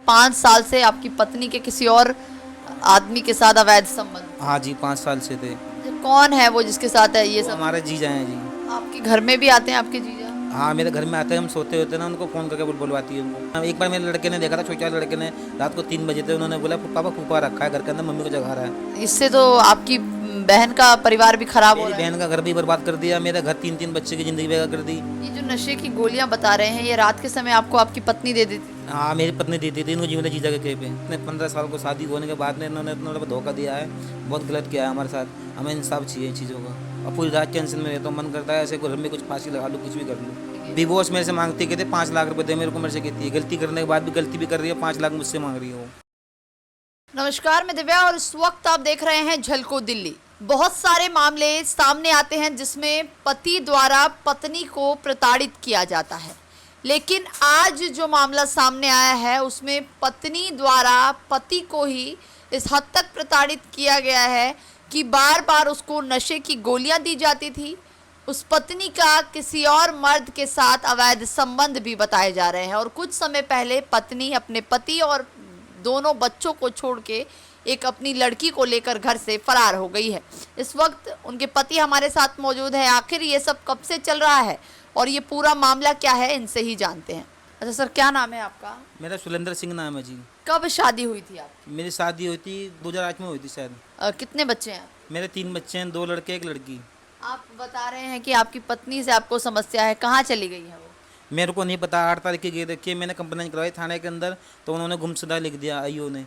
5 साल से आपकी पत्नी के किसी और आदमी के साथ अवैध संबंध। हाँ जी, 5 साल से थे। कौन है वो जिसके साथ है ये वो सब? हमारे जीजा हैं जी। आपके घर में भी आते हैं आपके जीजा? हाँ, मेरे घर में आते हैं, हम सोते होते हैं ना, उनको फ़ोन करके बुलवाती है उनको। एक बार मेरे लड़के ने देखा था, छोटे वाले लड़के ने, रात को 3 बजे थे, उन्होंने बोला पापा फूफा रखा है घर के अंदर, मम्मी को जगा रहा है। इससे तो आपकी बहन का परिवार भी खराब हो मेरी रहा है। बहन का घर भी बर्बाद कर दिया, मेरे घर 3-3 बच्चे की ज़िंदगी बेकार कर दी। ये जो नशे की गोलियां बता रहे हैं, ये रात के समय आपको आपकी पत्नी दे देती थी? हाँ, मेरी पत्नी देती थी इनको जी, मेरे जीजा के कहे पे। इतने 15 साल को शादी होने के बाद में इन्होंने इतना धोखा दिया है, बहुत गलत किया है हमारे साथ। हमें इंसाफ चाहिए इन चीज़ों का। और पूरी रात टेंशन में रहता हूँ, मन करता है ऐसे घर में कुछ फांसी लगा लूँ, कुछ भी कर लूँ। डिवोर्स मेरे से मांगती, कहते 5 लाख रुपए दे मेरे को, मेरे से कहती है, गलती करने के बाद भी गलती भी कर रही है, 5 लाख मुझसे मांग रही है वो। नमस्कार, मैं दिव्या और इस वक्त आप देख रहे हैं झलको दिल्ली। बहुत सारे मामले सामने आते हैं जिसमें पति द्वारा पत्नी को प्रताड़ित किया जाता है, लेकिन आज जो मामला सामने आया है उसमें पत्नी द्वारा पति को ही इस हद तक प्रताड़ित किया गया है कि बार बार उसको नशे की गोलियां दी जाती थी। उस पत्नी का किसी और मर्द के साथ अवैध संबंध भी बताए जा रहे हैं और कुछ समय पहले पत्नी अपने पति और दोनों बच्चों को छोड़ के एक अपनी लड़की को लेकर घर से फरार हो गई है। इस वक्त उनके पति हमारे साथ मौजूद है। आखिर ये सब कब से चल रहा है और ये पूरा मामला क्या है, इनसे ही जानते हैं। अच्छा सर, क्या नाम है आपका? मेरा सुलेंद्र सिंह नाम है जी। कब शादी हुई थी आपकी? मेरी शादी हुई थी 2008 में हुई थी शायद। कितने बच्चे हैं? मेरे 3 बच्चे हैं, 2 लड़के 1 लड़की। आप बता रहे हैं कि आपकी पत्नी से आपको समस्या है, कहाँ चली गई है वो? मेरे को नहीं पता, 8 तारीख की गई रखी है, मैंने कंप्लेंट करवाई थाने के अंदर, तो उन्होंने गुमशुदा लिख दिया आईओ ने।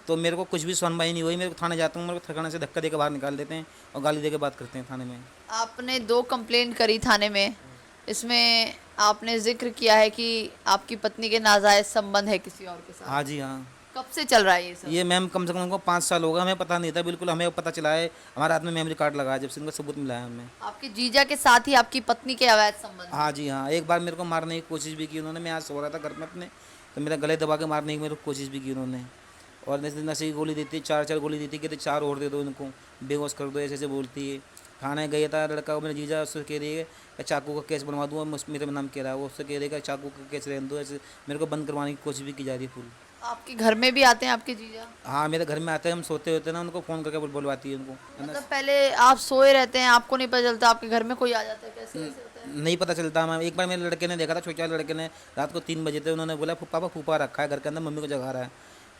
तो मेरे को कुछ भी सुनवाई नहीं हुई। मेरे को थाने जाता हूँ, मेरे को ठिकाने से धक्का देकर बाहर निकाल देते हैं और गाली दे के बात करते हैं थाने में। आपने 2 कंप्लेंट करी थाने में, इसमें आपने जिक्र किया है कि आपकी पत्नी के नाजायज संबंध है किसी और के साथ। हाँ जी हाँ। कब से चल रहा है ये सब? ये मैम कम से कम हमको 5 साल होगा, हमें पता नहीं था बिल्कुल। हमें पता चला है, हमारे हाथ में मेमोरी कार्ड लगा है जब से, इनका सबूत मिला है हमें। आपके जीजा के साथ ही आपकी पत्नी के अवैध संबंध? हाँ जी हाँ। एक बार मेरे को मारने की कोशिश भी की उन्होंने। मैं आज सो रहा था घर में अपने, तो मेरा गले दबा के मारने की मेरे को कोशिश भी की उन्होंने। और नशे की गोली देती, 4-4 गोली देती, कहते 4 और दे दो इनको, बेहोश कर दो, ऐसे ऐसे बोलती है। थाने गया था लड़का, मेरा जीजा, उससे कह रही है कि चाकू का केस बनवा दूँ, मेरे नाम कह रहा है वो, उससे कह रही है कि चाकू का केस रहने दो। ऐसे मेरे को बंद करवाने की कोशिश भी की जा रही है फुल। आपके घर में भी आते हैं आपके जीजा? हाँ, मेरे घर में आते हैं, हम सोते होते हैं ना, उनको फ़ोन करके बुलवाती है उनको। मतलब पहले आप सोए रहते हैं, आपको नहीं पता चलता, आपके घर में कोई आ जाता है, कैसे कैसे होता है? नहीं पता चलता। मैं एक बार मेरे लड़के ने देखा था, छोटे वाले लड़के ने, रात को 3 बजे थे, उन्होंने बोला पापा फूफा रखा है घर के अंदर, मम्मी को जगा रहा है।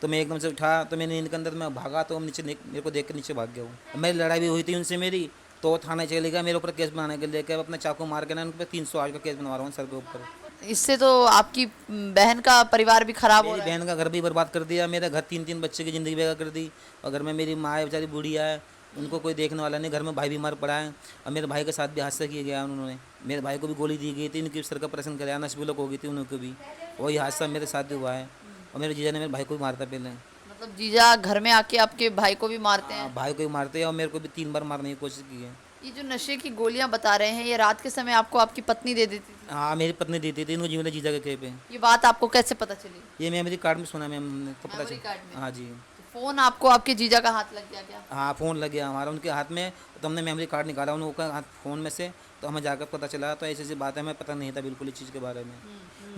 तो मैं एकदम से उठा, तो मैंने नींद के अंदर मैं भागा, तो हम नीचे मेरे को देख के नीचे भाग गया हूँ। मेरी लड़ाई भी हुई थी उनसे मेरी, तो थाने चले गया मेरे ऊपर केस बनाने के लिए, अपने चाकू मार के ना उन पर 308 का केस बनवा रहा हूँ सर के ऊपर। इससे तो आपकी बहन का परिवार भी खराब हो मेरी रहा है। बहन का घर भी बर्बाद कर दिया, मेरे घर 3-3 बच्चे की ज़िंदगी बेकार कर दी। और घर में मेरी माँ है, बेचारी बूढ़िया है, उनको कोई देखने वाला नहीं। घर में भाई बीमार पड़ा है, और मेरे भाई के साथ भी हादसा किया गया उन्होंने। मेरे भाई को भी गोली दी गई थी, इनकी सर का ऑपरेशन कराया, नस ब्लॉक हो गई थी उनको भी। वही हादसा मेरे साथ भी हुआ है। और मेरे जीजा ने मेरे भाई को भी मारता पहले। मतलब जीजा घर में आके आपके भाई को भी मारते हैं? भाई को भी मारते हैं, और मेरे को भी 3 बार मारने की कोशिश की है। ये जो नशे की गोलियां बता रहे हैं, ये रात के समय आपको आपकी पत्नी दे देती थी? हाँ, मेरी पत्नी देती थी इनको जी, मेरे जीजा के कहे पे। ये बात आपको कैसे पता चली? ये मेमोरी कार्ड में सुना मैम, हमने तो पता मेमोरी कार्ड में? चला। हाँ जी। तो फोन आपको आपके जीजा का हाथ लग गया क्या? हाँ, फ़ोन लग गया हमारा उनके हाथ में, तो हमने मेमोरी कार्ड निकाला उनका हाथ फ़ोन में से, तो हमें जाकर पता चला। तो ऐसी ऐसी बात है, हमें पता नहीं था बिल्कुल इस चीज़ के बारे में।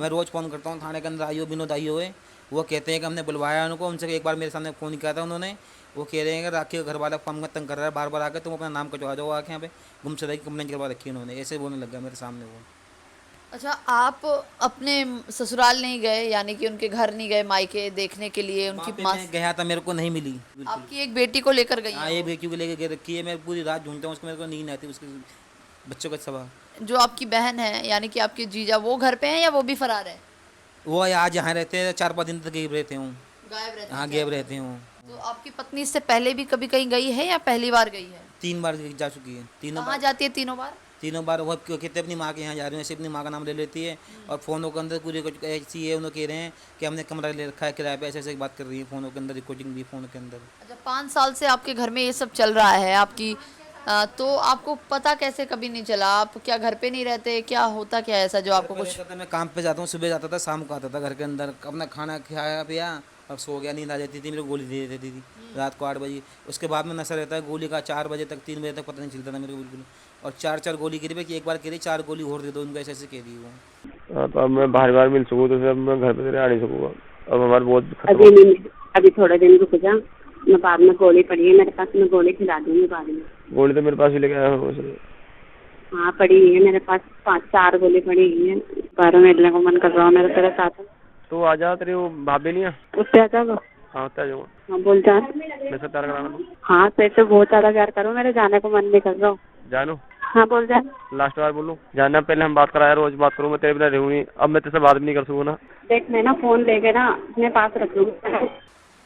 मैं रोज़ फ़ोन करता हूँ थाने के अंदर, आईओ विनोद आईओ है, वो कहते हैं कि हमने बुलवाया उनको। उनसे एक बार मेरे सामने फ़ोन किया था उन्होंने, वो कह रहे हैं कि राखी का घर वाला फॉर्म में तंग कर रहा है, बार बार आकर तुम अपना नाम कटवा जाओ आके यहाँ पे। गुमशुदा की कंप्लेंट करवा रखी है उन्होंने, ऐसे बोलने लग गया मेरे सामने वो। अच्छा, आप अपने ससुराल नहीं गए, यानी कि उनके घर नहीं गए मायके देखने के लिए वहाँ उनकी पे माँ? मैं गया था, मेरे को नहीं मिली बिल्कुल। आपकी एक बेटी को लेकर गई हाँ, हैं ये वो? बेटी को लेके गए रखी है, मैं पूरी रात ढूंढता हूँ उसको, मेरे को नींद आती है उसके बच्चों का सवा। जो आपकी बहन है यानी कि आपके जीजा, वो घर पे हैं या वो भी फरार है? वो आज यहाँ रहते हैं, 4-5 दिन तक गरीब रहते हूँ। गायब रहते हाँ, हैं? गैब रहते हूँ। तो आपकी पत्नी इससे पहले भी कभी कहीं गई है या पहली बार गई है? 3 बार जा चुकी है, तीनों कहाँ बार। जाती है तीनों बार? तीनों बार वो कहते अपनी माँ के यहाँ जा रही हूँ, ऐसे अपनी माँ का नाम ले लेती है। और फ़ोनों के अंदर पूरी कुछ ऐसी है, उन्होंने कह रहे हैं कि हमने कमरा ले रखा है किराए पे, ऐसे ऐसे बात कर रही है फ़ोनों के अंदर, रिकॉर्डिंग भी फ़ोन के अंदर। अच्छा, 5 साल से आपके घर में ये सब चल रहा है आपकी, तो आपको पता कैसे कभी नहीं चला? आप क्या घर पे नहीं रहते, क्या होता क्या है ऐसा जो आपको कुछ? रहता था, मैं काम पे जाता हूँ, सुबह जाता था, शाम को आता था घर के अंदर, अपना खाना खाया पिया और सो गया, नींद आ जाती थी, मेरे को गोली दे देती थी रात को 8 बजे। उसके बाद में नशा रहता है गोली का, 4 बजे तक, 3 बजे तक पता नहीं चलता था मेरे को बिल्कुल। और 4-4 गोली गिरी भाई, एक बार कह रही 4 गोली और दे दो उनको, ऐसे ऐसे कह दी वो। हाँ, तो अब मैं बाहर बाहर मिल सकूँ तो फिर अब मैं घर पे तेरे आ नहीं सकूँगा। अब हमारे बहुत खत्म अभी नहीं, अभी थोड़े दिन रुक जा, मैं बाद में गोली पड़ी है मेरे पास, मैं गोली खिला दूंगी बाद में। गोली तो मेरे पास भी लेके आया हूँ। हाँ पड़ी हुई है मेरे पास, 5-4 गोली पड़ी हुई है। बाहर मिलने को मन कर रहा हूँ मेरा तेरे साथ। तो आ जा, तेरी वो भाभी नहीं है? उससे आ जाओ। हाँ उत्ते आ जाऊँगा। हाँ बोल जा। मैं सब प्यार कराना तू। हाँ तो बहुत ज्यादा प्यार करो, मेरे जाने को मन नहीं कर रहा हूँ। जानू हाँ बोल जा। लास्ट बार बोलूँ, जानना पहले हम बात कराया, रोज बात करूँ, मैं तेरे बिना रहूँगी, अब मैं तेरे से बात भी नहीं कर सकूँ ना। देख मैं ना फोन लेके ना अपने पास रख लूँगी।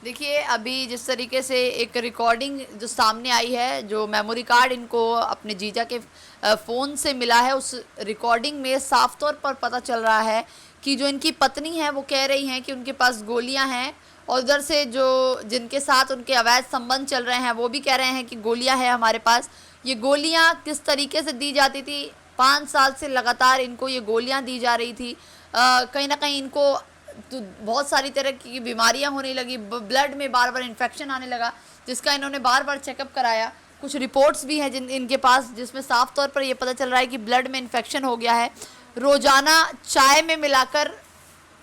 देखिए अभी जिस तरीके से एक रिकॉर्डिंग जो सामने आई है, जो मेमोरी कार्ड इनको अपने जीजा के फ़ोन से मिला है, उस रिकॉर्डिंग में साफ तौर पर पता चल रहा है कि जो इनकी पत्नी है वो कह रही हैं कि उनके पास गोलियां हैं, और उधर से जो जिनके साथ उनके अवैध संबंध चल रहे हैं वो भी कह रहे हैं कि गोलियां हैं हमारे पास। ये गोलियां किस तरीके से दी जाती थी, 5 साल से लगातार इनको ये गोलियां दी जा रही थी। कहीं ना कहीं इनको तो बहुत सारी तरह की बीमारियां होने लगी, ब्लड में बार बार इन्फेक्शन आने लगा, जिसका इन्होंने बार बार चेकअप कराया। कुछ रिपोर्ट्स भी हैं जिन इनके पास, जिसमें साफ तौर पर ये पता चल रहा है कि ब्लड में इन्फेक्शन हो गया है। रोज़ाना चाय में मिलाकर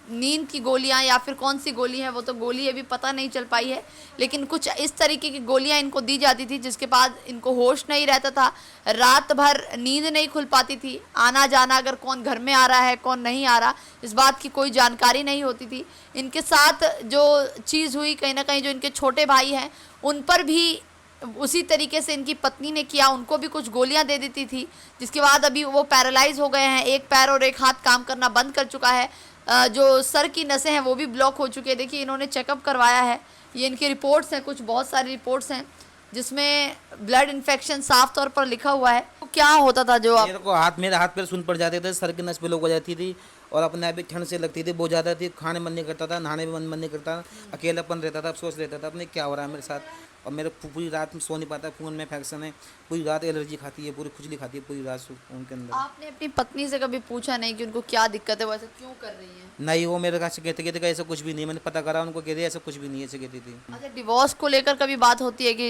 नींद की गोलियां या फिर कौन सी गोली है वो तो गोली अभी पता नहीं चल पाई है, लेकिन कुछ इस तरीके की गोलियां इनको दी जाती थी जिसके बाद इनको होश नहीं रहता था, रात भर नींद नहीं खुल पाती थी, आना जाना अगर कौन घर में आ रहा है कौन नहीं आ रहा इस बात की कोई जानकारी नहीं होती थी। इनके साथ जो चीज़ हुई, कहीं ना कहीं जो इनके छोटे भाई हैं उन पर भी उसी तरीके से इनकी पत्नी ने किया, उनको भी कुछ गोलियां दे देती थी, जिसके बाद अभी वो पैरालाइज हो गए हैं, एक पैर और एक हाथ काम करना बंद कर चुका है, जो सर की नसें हैं वो भी ब्लॉक हो चुकी है। देखिए इन्होंने चेकअप करवाया है, ये इनकी रिपोर्ट्स हैं, कुछ बहुत सारी रिपोर्ट्स हैं जिसमें ब्लड इन्फेक्शन साफ तौर पर लिखा हुआ है। तो क्या होता था जो मेरे को मेरे हाथ पैर सुन पड़ जाते थे, सर की नस ब्लॉक हो जाती थी, और अपने आप भी ठंड से लगती थी बहुत ज़्यादा थी, खाने मन नहीं करता था, नहाने भी मन नहीं करता, अकेलापन रहता था, अफसोस रहता था अपने क्या हो रहा है मेरे साथ। और मेरे पूरी रात में सो नहीं पाता, खून में इन्फेक्शन है, पूरी रात एलर्जी खाती है, पूरी खुजली खाती है पूरी रात खून के अंदर। आपने अपनी पत्नी से कभी पूछा नहीं कि उनको क्या दिक्कत है, वो ऐसा क्यों कर रही है? नहीं, वो मेरे से कहते ऐसा कुछ भी नहीं, मैंने पता करा उनको, कहते ऐसा कुछ भी नहीं, ऐसे कहती थी। अच्छा, डिवोर्स को लेकर कभी बात होती है कि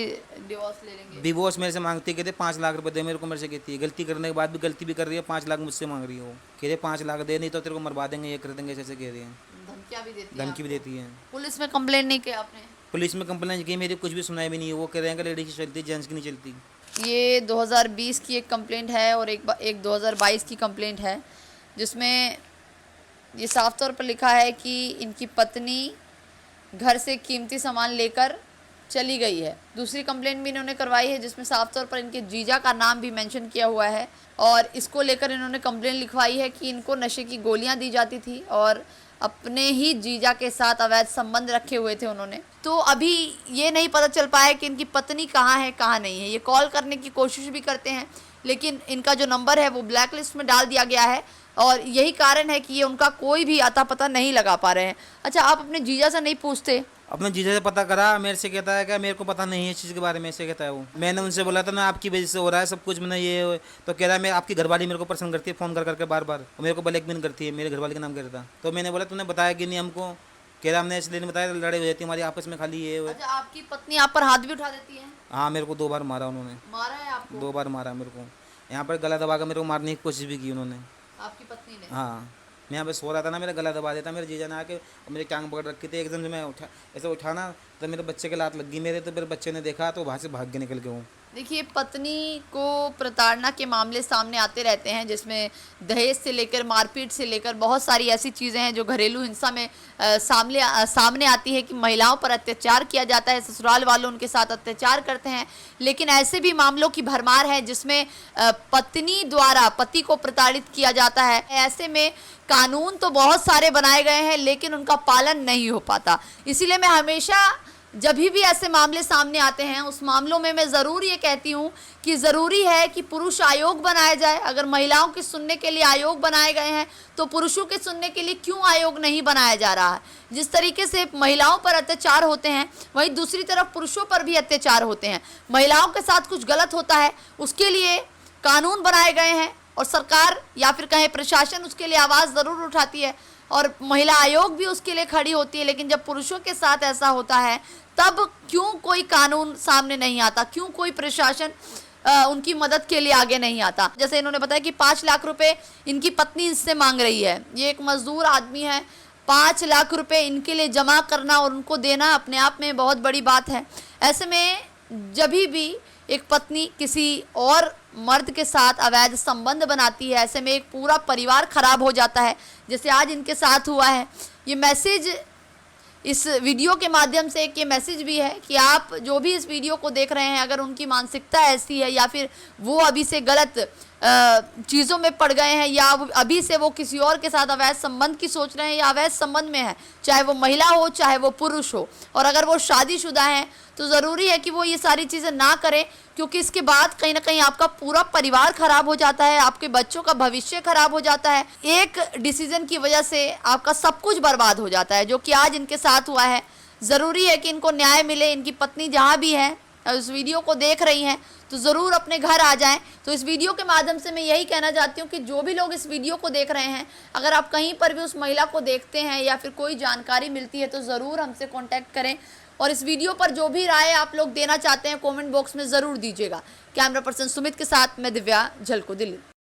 डिवोर्स ले लेंगे? डिवोर्स मेरे से मांगती है, कहते 5 लाख रुपए दे मेरे को, मेरे से कहती है, गलती करने के बाद भी गलती भी कर रही है, 5 लाख मुझसे मांग रही है वो, कहते 5 लाख दे, नहीं तो तेरे को मरवा देंगे, ये कर देंगे, ऐसे कह रही है, धमकियां भी देती है? धमकी भी देती है। पुलिस में कंप्लेंट नहीं किया आपने? पुलिस में कंप्लेंट की, मेरी कुछ भी सुनाई भी नहीं है, वो कह रहे हैं कि लेडीज की चलती है, जेंट्स की नहीं चलती। ये 2020 की एक कंप्लेंट है और एक 2022 की कंप्लेंट है, जिसमें ये साफ तौर पर लिखा है कि इनकी पत्नी घर से कीमती सामान लेकर चली गई है। दूसरी कंप्लेंट भी इन्होंने करवाई है जिसमें साफ तौर पर इनके जीजा का नाम भी मेंशन किया हुआ है, और इसको लेकर इन्होंने कंप्लेंट लिखवाई है कि इनको नशे की गोलियां दी जाती थी और अपने ही जीजा के साथ अवैध संबंध रखे हुए थे उन्होंने। तो अभी ये नहीं पता चल पाया कि इनकी पत्नी कहाँ है कहाँ नहीं है। ये कॉल करने की कोशिश भी करते हैं लेकिन इनका जो नंबर है वो ब्लैक लिस्ट में डाल दिया गया है, और यही कारण है कि ये उनका कोई भी अता पता नहीं लगा पा रहे हैं। अच्छा, आप अपने जीजा से नहीं पूछते? अपने जीजा से पता करा, मेरे से कहता है कि मेरे को पता नहीं है इस चीज़ के बारे में, ऐसे कहता है वो। मैंने उनसे बोला था ना आपकी वजह से हो रहा है सब कुछ, मैंने ये तो कह रहा है मैं आपकी घरवाली मेरे को पसंद करती है, फ़ोन कर करके बार बार, और मेरे को ब्लैकमेल करती है, मेरे घरवाली का नाम कहता। तो मैंने बोला तूने बताया कि नहीं हमको, कह रहा हमने इसलिए नहीं बताया, लड़ाई हो जाती है हमारी आपस में खाली ये। अच्छा, आपकी पत्नी आप पर हाथ भी उठा देती है? हाँ, मेरे को 2 बार मारा उन्होंने। मारा है आपको? 2 बार मारा मेरे को, यहाँ पर गला दबा कर मेरे को मारने की कोशिश भी की उन्होंने, आपकी पत्नी ने? हाँ। मैं यहाँ पे सो रहा था ना, मेरा गला दबा देता, मेरे जीजा ने आके मेरे टांग पकड़ रखी थी, एकदम से मैं ऐसे उठाना तो मेरे बच्चे के लात लग गई मेरे, तो मेरे बच्चे ने देखा तो वहाँ से भाग के निकल गए हूँ। देखिए, पत्नी को प्रताड़ना के मामले सामने आते रहते हैं जिसमें दहेज से लेकर मारपीट से लेकर बहुत सारी ऐसी चीज़ें हैं जो घरेलू हिंसा में सामने आती है कि महिलाओं पर अत्याचार किया जाता है, ससुराल वालों उनके साथ अत्याचार करते हैं। लेकिन ऐसे भी मामलों की भरमार है जिसमें पत्नी द्वारा पति को प्रताड़ित किया जाता है। ऐसे में कानून तो बहुत सारे बनाए गए हैं लेकिन उनका पालन नहीं हो पाता। इसीलिए मैं हमेशा जब भी ऐसे मामले सामने आते हैं उस मामलों में मैं ज़रूर ये कहती हूँ कि ज़रूरी है कि पुरुष आयोग बनाया जाए। अगर महिलाओं के सुनने के लिए आयोग बनाए गए हैं तो पुरुषों के सुनने के लिए क्यों आयोग नहीं बनाया जा रहा है? जिस तरीके से महिलाओं पर अत्याचार होते हैं वहीं दूसरी तरफ पुरुषों पर भी अत्याचार होते हैं। महिलाओं के साथ कुछ गलत होता है उसके लिए कानून बनाए गए हैं और सरकार या फिर कहें प्रशासन उसके लिए आवाज़ ज़रूर उठाती है और महिला आयोग भी उसके लिए खड़ी होती है। लेकिन जब पुरुषों के साथ ऐसा होता है तब क्यों कोई कानून सामने नहीं आता, क्यों कोई प्रशासन उनकी मदद के लिए आगे नहीं आता? जैसे इन्होंने बताया कि 5 लाख रुपए इनकी पत्नी इससे मांग रही है। ये एक मजदूर आदमी है, 5 लाख रुपए इनके लिए जमा करना और उनको देना अपने आप में बहुत बड़ी बात है। ऐसे में जब भी एक पत्नी किसी और मर्द के साथ अवैध संबंध बनाती है, ऐसे में एक पूरा परिवार खराब हो जाता है, जैसे आज इनके साथ हुआ है। ये मैसेज इस वीडियो के माध्यम से एक ये मैसेज भी है कि आप जो भी इस वीडियो को देख रहे हैं, अगर उनकी मानसिकता ऐसी है या फिर वो अभी से गलत चीज़ों में पड़ गए हैं या अभी से वो किसी और के साथ अवैध संबंध की सोच रहे हैं या अवैध संबंध में है, चाहे वो महिला हो चाहे वो पुरुष हो, और अगर वो शादीशुदा हैं तो ज़रूरी है कि वो ये सारी चीज़ें ना करें, क्योंकि इसके बाद कहीं ना कहीं आपका पूरा परिवार खराब हो जाता है, आपके बच्चों का भविष्य खराब हो जाता है। एक डिसीजन की वजह से आपका सब कुछ बर्बाद हो जाता है, जो कि आज इनके साथ हुआ है। ज़रूरी है कि इनको न्याय मिले। इनकी पत्नी जहाँ भी है, इस वीडियो को देख रही हैं, तो ज़रूर अपने घर आ जाएं। तो इस वीडियो के माध्यम से मैं यही कहना चाहती हूँ कि जो भी लोग इस वीडियो को देख रहे हैं, अगर आप कहीं पर भी उस महिला को देखते हैं या फिर कोई जानकारी मिलती है तो ज़रूर हमसे कांटेक्ट करें, और इस वीडियो पर जो भी राय आप लोग देना चाहते हैं कमेंट बॉक्स में ज़रूर दीजिएगा। कैमरा पर्सन सुमित के साथ मैं दिव्या, झलको दिल्ली।